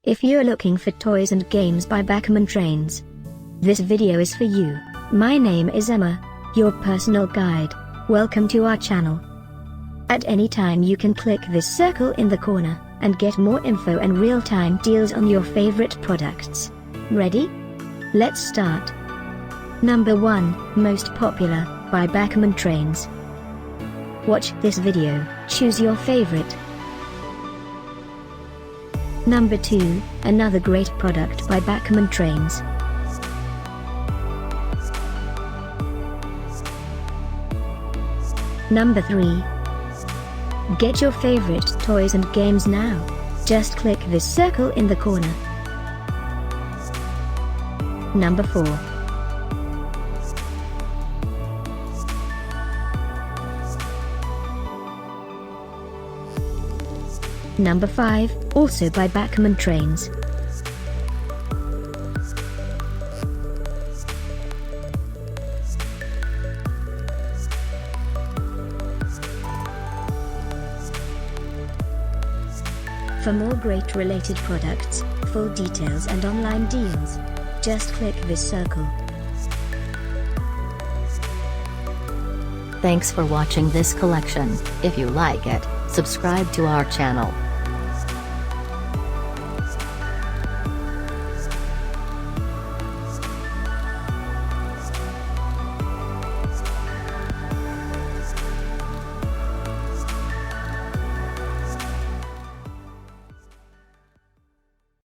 If you're looking for toys and games by Bachmann Trains, this video is for you. My name is Emma, your personal guide. Welcome to our channel. At any time you can click this circle in the corner, and get more info and real-time deals on your favorite products. Ready? Let's start. Number 1, Most Popular, by Bachmann Trains. Watch this video, choose your favorite. Number 2, another great product by Bachmann Trains. Number 3. Get your favorite toys and games now. Just click this circle in the corner. Number 4. Number 5, also by Bachmann Trains. For more great related products, full details and online deals, just click this circle. Thanks for watching this collection. If you like it, subscribe to our channel.